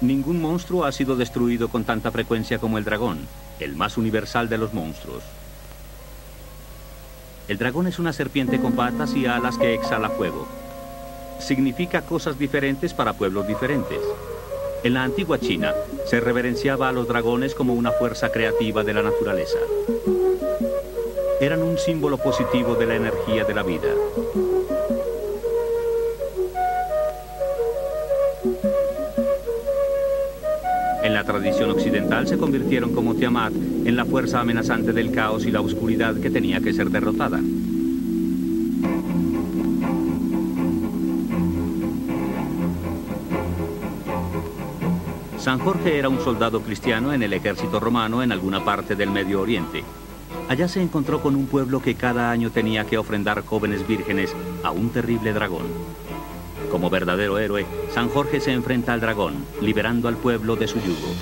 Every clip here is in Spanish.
Ningún monstruo ha sido destruido con tanta frecuencia como el dragón, el más universal de los monstruos. El dragón es una serpiente con patas y alas que exhala fuego. Significa cosas diferentes para pueblos diferentes. En la antigua China se reverenciaba a los dragones como una fuerza creativa de la naturaleza. Eran un símbolo positivo de la energía de la vida. En la tradición occidental se convirtieron como Tiamat en la fuerza amenazante del caos y la oscuridad que tenía que ser derrotada. San Jorge era un soldado cristiano en el ejército romano en alguna parte del Medio Oriente. Allá se encontró con un pueblo que cada año tenía que ofrendar jóvenes vírgenes a un terrible dragón. Como verdadero héroe, San Jorge se enfrenta al dragón, liberando al pueblo de su yugo.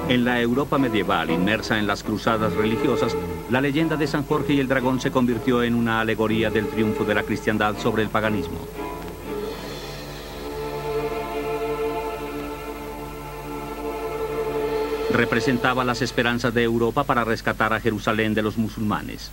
En la Europa medieval, inmersa en las cruzadas religiosas, la leyenda de San Jorge y el dragón se convirtió en una alegoría del triunfo de la cristiandad sobre el paganismo. Representaba las esperanzas de Europa para rescatar a Jerusalén de los musulmanes.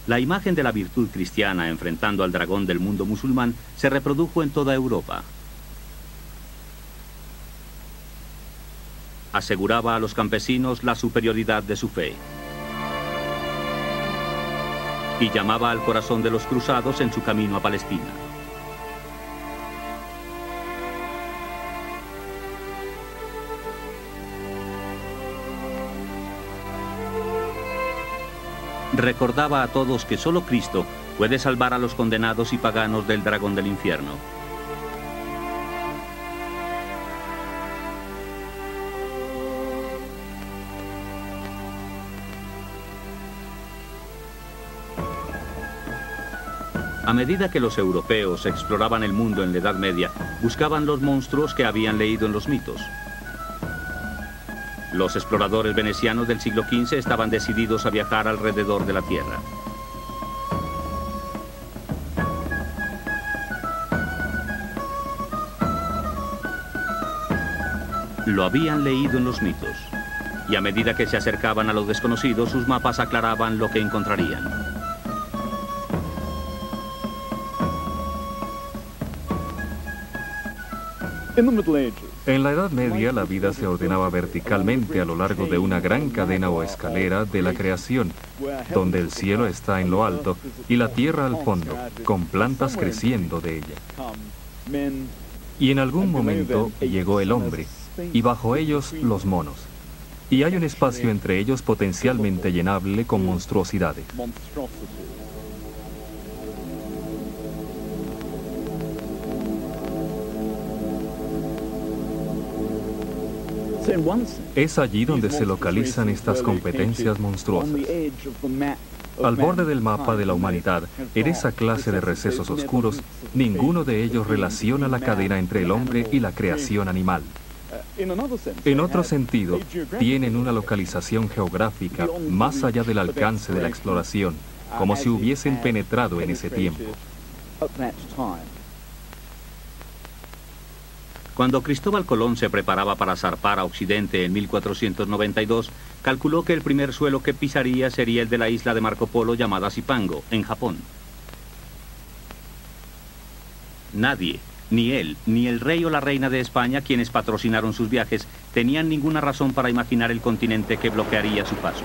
La imagen de la virtud cristiana enfrentando al dragón del mundo musulmán se reprodujo en toda Europa. Aseguraba a los campesinos la superioridad de su fe. Y llamaba al corazón de los cruzados en su camino a Palestina. Recordaba a todos que solo Cristo puede salvar a los condenados y paganos del dragón del infierno. A medida que los europeos exploraban el mundo en la Edad Media, buscaban los monstruos que habían leído en los mitos. Los exploradores venecianos del siglo XV estaban decididos a viajar alrededor de la Tierra. Lo habían leído en los mitos, y a medida que se acercaban a lo desconocido, sus mapas aclaraban lo que encontrarían. En la Edad Media, la vida se ordenaba verticalmente a lo largo de una gran cadena o escalera de la creación, donde el cielo está en lo alto y la tierra al fondo, con plantas creciendo de ella. Y en algún momento llegó el hombre, y bajo ellos los monos. Y hay un espacio entre ellos potencialmente llenable con monstruosidades. Es allí donde se localizan estas competencias monstruosas. Al borde del mapa de la humanidad, en esa clase de recesos oscuros, ninguno de ellos relaciona la cadena entre el hombre y la creación animal. En otro sentido, tienen una localización geográfica más allá del alcance de la exploración, como si hubiesen penetrado en ese tiempo. Cuando Cristóbal Colón se preparaba para zarpar a Occidente en 1492, calculó que el primer suelo que pisaría sería el de la isla de Marco Polo llamada Zipango, en Japón. Nadie, ni él, ni el rey o la reina de España, quienes patrocinaron sus viajes, tenían ninguna razón para imaginar el continente que bloquearía su paso.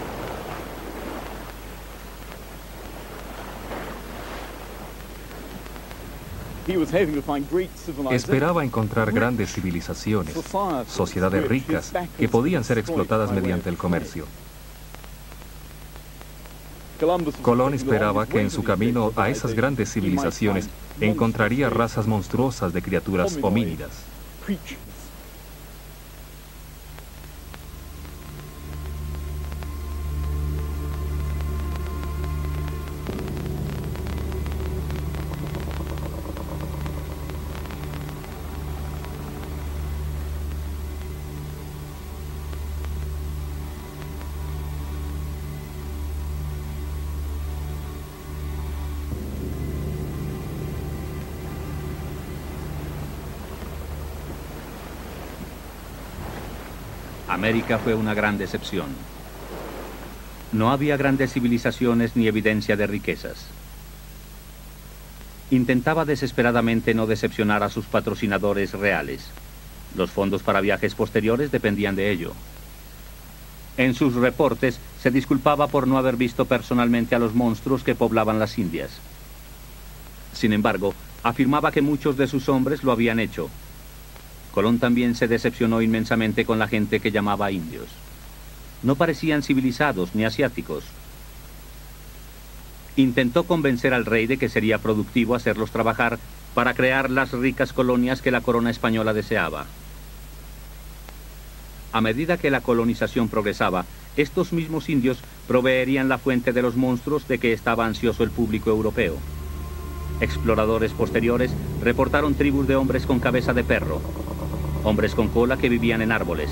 Esperaba encontrar grandes civilizaciones, sociedades ricas, que podían ser explotadas mediante el comercio. Colón esperaba que en su camino a esas grandes civilizaciones encontraría razas monstruosas de criaturas homínidas. América fue una gran decepción. No había grandes civilizaciones ni evidencia de riquezas. Intentaba desesperadamente no decepcionar a sus patrocinadores reales. Los fondos para viajes posteriores dependían de ello. En sus reportes se disculpaba por no haber visto personalmente a los monstruos que poblaban las Indias. Sin embargo, afirmaba que muchos de sus hombres lo habían hecho. Colón también se decepcionó inmensamente con la gente que llamaba indios. No parecían civilizados ni asiáticos. Intentó convencer al rey de que sería productivo hacerlos trabajar para crear las ricas colonias que la corona española deseaba. A medida que la colonización progresaba, estos mismos indios proveerían la fuente de los monstruos de que estaba ansioso el público europeo. Exploradores posteriores reportaron tribus de hombres con cabeza de perro, hombres con cola que vivían en árboles,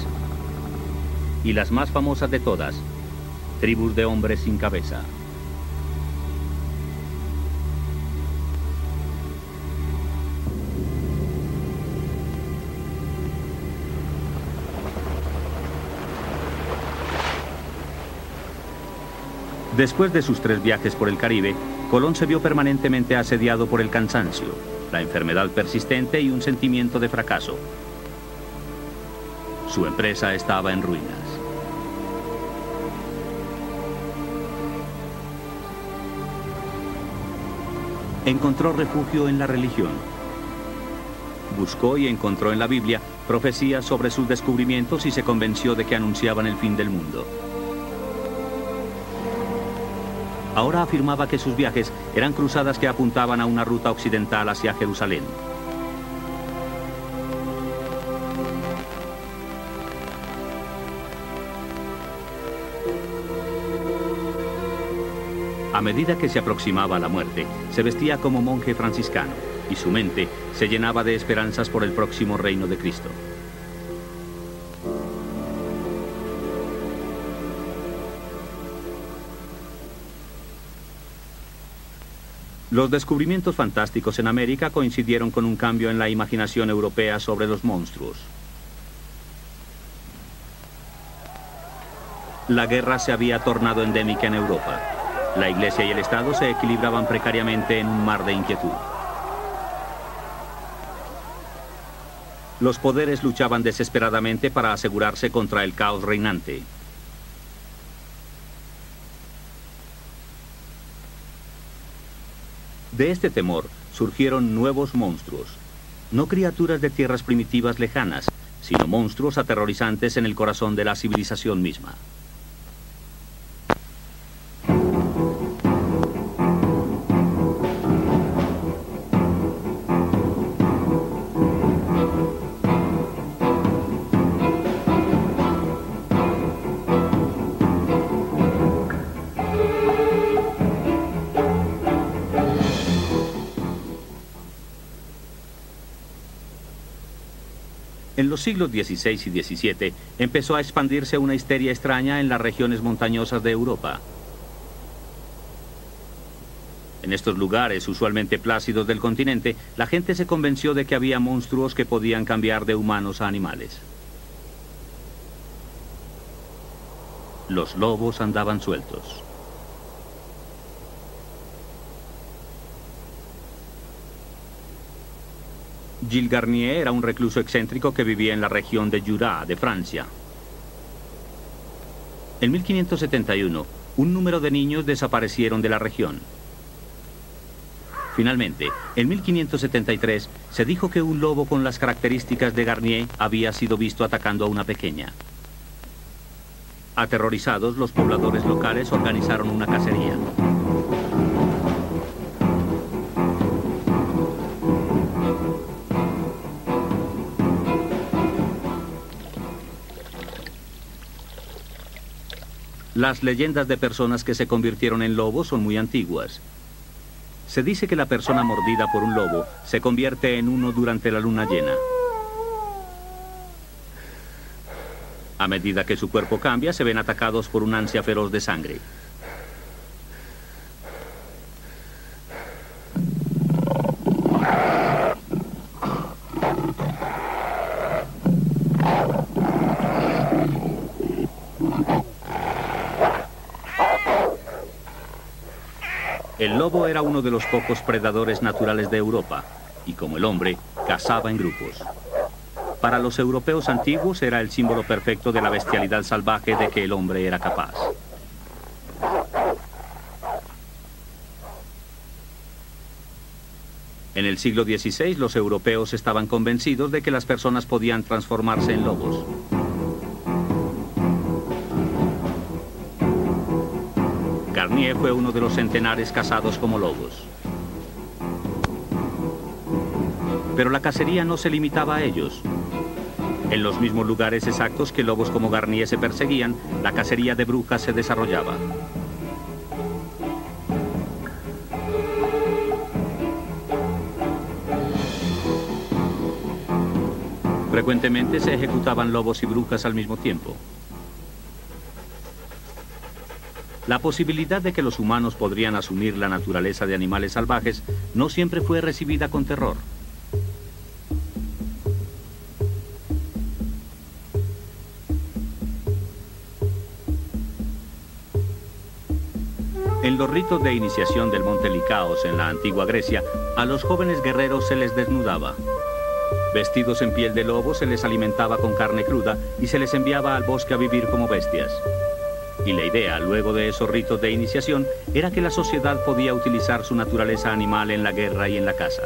y las más famosas de todas, tribus de hombres sin cabeza. Después de sus 3 viajes por el Caribe, Colón se vio permanentemente asediado por el cansancio, la enfermedad persistente y un sentimiento de fracaso. Su empresa estaba en ruinas. Encontró refugio en la religión. Buscó y encontró en la Biblia profecías sobre sus descubrimientos y se convenció de que anunciaban el fin del mundo. Ahora afirmaba que sus viajes eran cruzadas que apuntaban a una ruta occidental hacia Jerusalén. A medida que se aproximaba a la muerte, se vestía como monje franciscano y su mente se llenaba de esperanzas por el próximo reino de Cristo. Los descubrimientos fantásticos en América coincidieron con un cambio en la imaginación europea sobre los monstruos. La guerra se había tornado endémica en Europa. La Iglesia y el Estado se equilibraban precariamente en un mar de inquietud. Los poderes luchaban desesperadamente para asegurarse contra el caos reinante. De este temor surgieron nuevos monstruos, no criaturas de tierras primitivas lejanas, sino monstruos aterrorizantes en el corazón de la civilización misma. En los siglos XVI y XVII empezó a expandirse una histeria extraña en las regiones montañosas de Europa. En estos lugares, usualmente plácidos del continente, la gente se convenció de que había monstruos que podían cambiar de humanos a animales. Los lobos andaban sueltos. Gilles Garnier era un recluso excéntrico que vivía en la región de Jura, de Francia. En 1571, un número de niños desaparecieron de la región. Finalmente, en 1573, se dijo que un lobo con las características de Garnier había sido visto atacando a una pequeña. Aterrorizados, los pobladores locales organizaron una cacería. Las leyendas de personas que se convirtieron en lobos son muy antiguas. Se dice que la persona mordida por un lobo se convierte en uno durante la luna llena. A medida que su cuerpo cambia, se ven atacados por un ansia feroz de sangre. El lobo era uno de los pocos predadores naturales de Europa, y como el hombre, cazaba en grupos. Para los europeos antiguos era el símbolo perfecto de la bestialidad salvaje de que el hombre era capaz. En el siglo XVI, los europeos estaban convencidos de que las personas podían transformarse en lobos. Garnier fue uno de los centenares cazados como lobos. Pero la cacería no se limitaba a ellos. En los mismos lugares exactos que lobos como Garnier se perseguían, la cacería de brujas se desarrollaba. Frecuentemente se ejecutaban lobos y brujas al mismo tiempo. La posibilidad de que los humanos podrían asumir la naturaleza de animales salvajes no siempre fue recibida con terror. En los ritos de iniciación del monte Licaos en la antigua Grecia, a los jóvenes guerreros se les desnudaba. Vestidos en piel de lobo, se les alimentaba con carne cruda y se les enviaba al bosque a vivir como bestias. Y la idea, luego de esos ritos de iniciación, era que la sociedad podía utilizar su naturaleza animal en la guerra y en la caza.